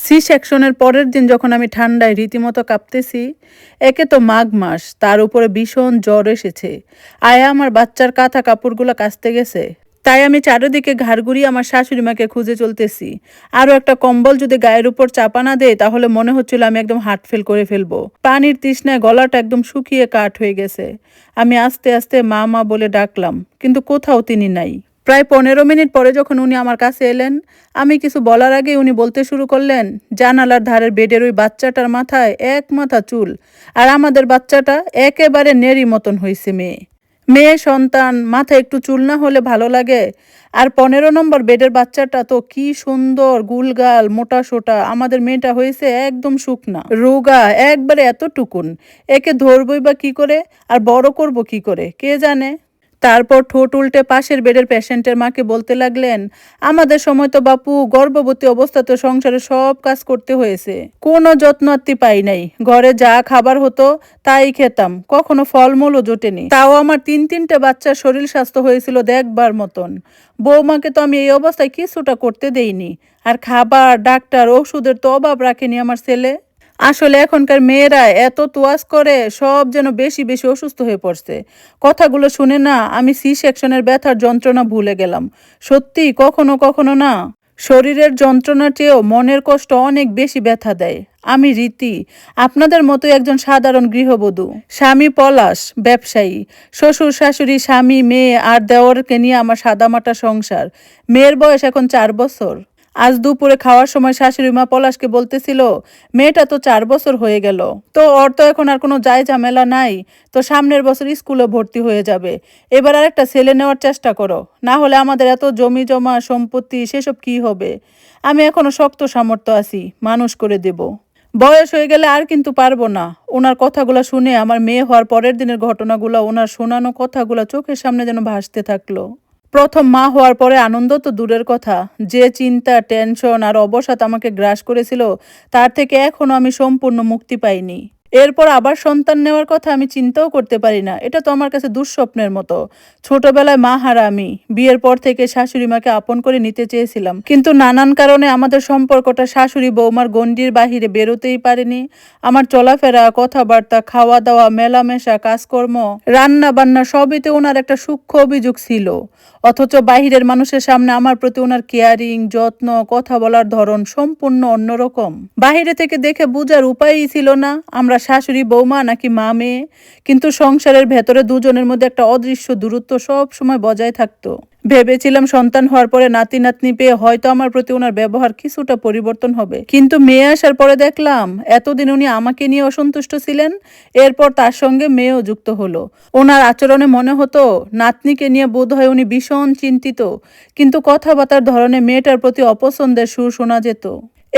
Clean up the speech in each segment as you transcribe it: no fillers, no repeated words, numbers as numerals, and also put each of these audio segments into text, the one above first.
C সেকশনের পরের দিন যখন আমি ঠান্ডায় রীতিমতো কাঁপতেছি, একে তো মাঘ মাস, তার উপরে ভীষণ জ্বর এসেছে। আয়া আমার বাচ্চার কাঁথা কাপড়গুলো কাচতে গেছে, তাই আমি চারিদিকে ঘাড় ঘুরিয়ে আমার শাশুড়ি মাকে খুঁজে চলতেছি। আরও একটা কম্বল যদি গায়ের উপর চাপা না দেয় তাহলে মনে হচ্ছিল আমি একদম হার্ট ফেল করে ফেলবো। পানির তৃষ্ণায় গলাটা একদম শুকিয়ে কাঠ হয়ে গেছে। আমি আস্তে আস্তে মা মা বলে ডাকলাম, কিন্তু কোথাও তিনি নাই। প্রায় 15 মিনিট পরে যখন উনি আমার কাছে এলেন, আমি কিছু বলার আগে উনি বলতে শুরু করলেন, জানালার ধারের বেডের ওই বাচ্চাটার মাথায় এক মাথা চুল, আর আমাদের বাচ্চাটা একেবারে নেড়ি মতন হয়েছে। মেয়ে মেয়ে সন্তান, মাথায় একটু চুল না হলে ভালো লাগে? আর 15 নম্বর বেডের বাচ্চাটা তো কি সুন্দর, গুলগাল মোটা সোটা। আমাদের মেয়েটা হয়েছে একদম শুকনা রোগা, একবারে এতটুকুন। একে ধরবই বা কি করে, আর বড় করব কি করে কে জানে। তারপর ঠোঁট উল্টে পাশের বেডের পেশেন্টের মাকে বলতে লাগলেন, আমাদের সময় তো বাপু গর্ভবতী অবস্থাতে সংসারে সব কাজ করতে হয়েছে, কোনো যত্নার্থী পাই নাই। ঘরে যা খাবার হতো তাই খেতাম, কখনো ফলমূলও জোটেনি। তাও আমার তিনটে বাচ্চার শরীর স্বাস্থ্য হয়েছিল দেখবার মতন। বৌমাকে তো আমি এই অবস্থায় কিছুটা করতে দেইনি। আর খাবার, ডাক্তার, ওষুধের তো অভাব রাখেনি আমার ছেলে। আসলে এখনকার মেয়েরা এত তোয়াজ করে, সব যেন বেশি বেশি অসুস্থ হয়ে পড়ছে। কথাগুলো শুনে না আমি সি সেকশনের ব্যথার যন্ত্রণা ভুলে গেলাম। সত্যি কখনো কখনো না শরীরের যন্ত্রণার চেয়েও মনের কষ্ট অনেক বেশি ব্যথা দেয়। আমি রীতি, আপনাদের মতো একজন সাধারণ গৃহবধূ। স্বামী পলাশ ব্যবসায়ী, শ্বশুর শাশুড়ি, স্বামী, মেয়ে আর দেওরকে নিয়ে আমার সাদামাটা সংসার। মেয়ের বয়স এখন 4 বছর। আজ দুপুরে খাওয়ার সময় শাশুড়ি মা পলাশকে বলতেছিল, মেয়েটা তো 4 বছর হয়ে গেল, তো ওর তো এখন আর কোনো যায় ঝামেলা নাই, তো সামনের বছর স্কুলে ভর্তি হয়ে যাবে। এবার আর একটা ছেলে নেওয়ার চেষ্টা করো, না হলে আমাদের এত জমি জমা সম্পত্তি সেসব কি হবে। আমি এখনো শক্ত সামর্থ্য আছি, মানুষ করে দেব। বয়স হয়ে গেলে আর কিন্তু পারবো না। ওনার কথাগুলো শুনে আমার মেয়ে হওয়ার পরের দিনের ঘটনাগুলো, ওনার শোনানো কথাগুলো চোখের সামনে যেন ভাসতে থাকলো। প্রথম মা হওয়ার পরে আনন্দ তো দূরের কথা, যে চিন্তা, টেনশন আর অবসাদ আমাকে গ্রাস করেছিল, তার থেকে এখনো আমি সম্পূর্ণ মুক্তি পাইনি। এরপর আবার সন্তান নেওয়ার কথা আমি চিন্তাও করতে পারি না, এটা তো আমার কাছে দুঃস্বপ্নের মতো। ছোটবেলায় মা হারা আমি, বিয়ের পর থেকে শাশুড়ি মাকে আপন করে নিতে চেয়েছিলাম, কিন্তু নানান কারণে আমাদের সম্পর্কটা শাশুড়ি বৌমার গণ্ডির বাহিরে বেরোতেই পারেনি। আমার চলাফেরা, কথাবার্তা, খাওয়া দাওয়া, মেলামেশা, কাজকর্ম, রান্না বান্না সবইতে ওনার একটা সূক্ষ্ম অভিযোগ ছিল। অথচ বাহিরের মানুষের সামনে আমার প্রতি ওনার কেয়ারিং, যত্ন, কথা বলার ধরন সম্পূর্ণ অন্যরকম। বাহিরে থেকে দেখে বোঝার উপায়ই ছিল না আমরা শাশুড়ি বৌমা নাকি মা মেয়ে, কিন্তু সংসারের ভেতরে দুজনের মধ্যে একটা অদৃশ্য দূরত্ব সব সময় বজায় থাকতো। ভেবেছিলাম সন্তান হওয়ার পরে নাতি নাতনি পেয়ে হয়তো আমার প্রতি ওনার ব্যবহার কিছুটা পরিবর্তন হবে, কিন্তু মেয়ে আসার পরে দেখলাম এতদিন উনি আমাকে নিয়ে অসন্তুষ্ট ছিলেন, এরপর তার সঙ্গে মেয়েও যুক্ত হলো। ওনার আচরণে মনে হতো নাতনিকে নিয়ে বোধহয় উনি ভীষণ চিন্তিত, কিন্তু কথাবার্তার ধরনে মেয়েটার প্রতি অপছন্দের সুর শোনা যেত।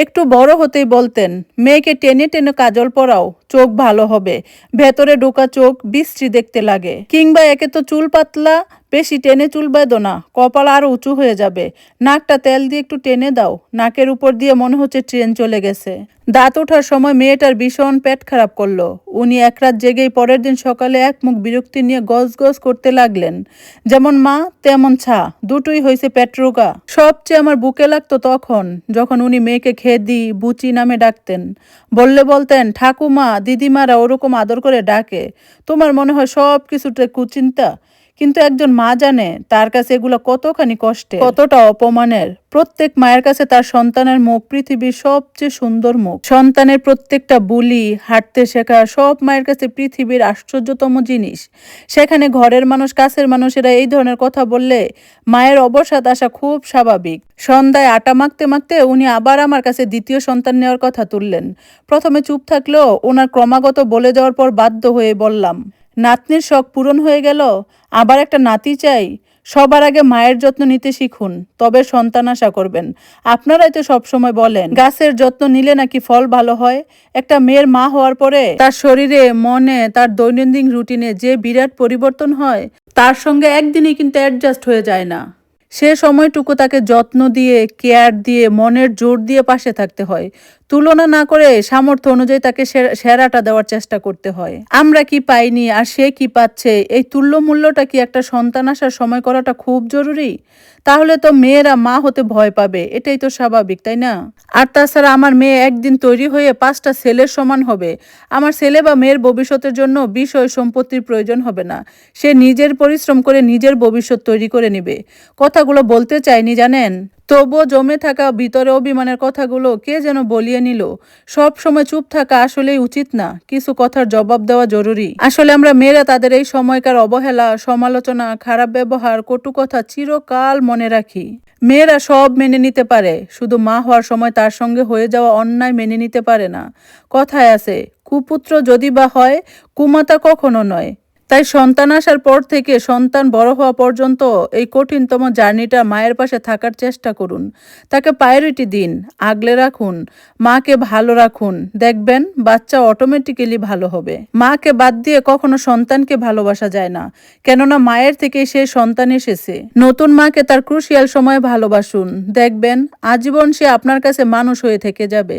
একটু বড় হতেই বলতেন, মেয়েকে টেনে টেনে কাজল পরাও, চোখ ভালো হবে, ভেতরে ঢোকা চোখ বিশ্রী দেখতে লাগে। কিংবা একে তো চুল পাতলা, বেশি টেনে চুল বেঁধো না, কপাল আরো উঁচু হয়ে যাবে, নাকটা তেল দিয়ে একটু টেনে দাও, নাকের উপর দিয়ে মনে হচ্ছে ট্রেন চলে গেছে। দাঁত ওঠার সময় মেয়েটার ভীষণ পেট খারাপ করলো। উনি এক রাত জেগেই পরের দিন সকালে এক মুখ বিরক্তি নিয়ে গজ গজ করতে লাগলেন। যেমন মা তেমন ছা, দুটোই হয়েছে পেট রোগা। সবচেয়ে আমার বুকে লাগতো তখন যখন উনি মেয়েকে খেদি, বুচি নামে ডাকতেন। বলতেন, ঠাকুমা দিদিমারা ওরকম আদর করে ডাকে, তোমার মনে হয় সব কিছুতে কুচিন্তা, কিন্তু একজন মা জানে তার কাছে এগুলো কতখানি কষ্টে, কতটা অপমানের। প্রত্যেক মায়ের কাছে তার সন্তানের মুখ পৃথিবীর সবচেয়ে সুন্দর মুখ। সন্তানের প্রত্যেকটা বুলি, হাঁটতে শেখা সব মায়ের কাছে পৃথিবীর আশ্চর্যতম জিনিস। সেখানে ঘরের মানুষ, কাছের মানুষেরা এই ধরনের কথা বললে মায়ের অবসাদ আসা খুব স্বাভাবিক। সন্ধ্যায় আটা মাখতে মাখতে উনি আবার আমার কাছে দ্বিতীয় সন্তান নেওয়ার কথা তুললেন। প্রথমে চুপ থাকলেও ওনার ক্রমাগত বলে যাওয়ার পর বাধ্য হয়ে বললাম, নাতনির শখ পূরণ হয়ে গেল, আবার একটা নাতি চাই। সবার আগে মায়ের যত্ন নিতে শিখুন, তবে সন্তান আশা করবেন। আপনারাই তো সবসময় বলেন গাছের যত্ন নিলে নাকি ফল ভালো হয়। একটা মেয়ের মা হওয়ার পরে তার শরীরে, মনে, তার দৈনন্দিন রুটিনে যে বিরাট পরিবর্তন হয়, তার সঙ্গে একদিনই কিন্তু অ্যাডজাস্ট হয়ে যায় না। সে সময়টুকু তাকে যত্ন দিয়ে, কেয়ার দিয়ে, মনের জোর দিয়ে পাশে থাকতে হয়। তুলনা না করে সামর্থ্য অনুযায়ী তাকে সেরাটা দেওয়ার চেষ্টা করতে হয়। আমরা কি পাইনি আর সে কি পাচ্ছে, এই তুল্যমূল্যটা কি একটা সন্তান আসার সময় করাটা খুব জরুরি? তাহলে তো মেয়েরা মা হতে ভয় পাবে, এটাই তো স্বাভাবিক, তাই না? আর তাছাড়া আমার মেয়ে একদিন তৈরি হয়ে 5টা ছেলের সমান হবে। আমার ছেলে বা মেয়ের ভবিষ্যতের জন্য বিষয় সম্পত্তির প্রয়োজন হবে না। সে নিজের পরিশ্রম করে নিজের ভবিষ্যৎ তৈরি করে নিবে। কথাগুলো বলতে চাইনি জানেন, তবুও জমে থাকা ভিতরে অভিমানের কথাগুলো কে যেন বলিয়ে নিল। সব সময় চুপ থাকা আসলেই উচিত না, কিছু কথার জবাব দেওয়া জরুরি। আসলে আমরা মেয়েরা তাদের এই সময়কার অবহেলা, সমালোচনা, খারাপ ব্যবহার, কটু কথা চিরকাল মনে রাখি। মেয়েরা সব মেনে নিতে পারে, শুধু মা হওয়ার সময় তার সঙ্গে হয়ে যাওয়া অন্যায় মেনে নিতে পারে না। কথায় আছে, কুপুত্র যদি বা হয়, কুমাতা কখনো নয়। তাই সন্তান আসার পর থেকে সন্তান বড় হওয়া পর্যন্ত এই কঠিনতম জার্নিটা মায়ের পাশে থাকার চেষ্টা করুন। তাকে প্রায়োরিটি দিন, আগলে রাখুন, মাকে ভালো রাখুন। দেখবেন বাচ্চা অটোমেটিক্যালি ভালো হবে। মাকে বাদ দিয়ে কখনো সন্তানকে ভালোবাসা যায় না, কেননা মায়ের থেকে সে সন্তান এসেছে। নতুন মাকে তার ক্রুশিয়াল সময়ে ভালোবাসুন, দেখবেন আজীবন সে আপনার কাছে মানুষ হয়ে থেকে যাবে।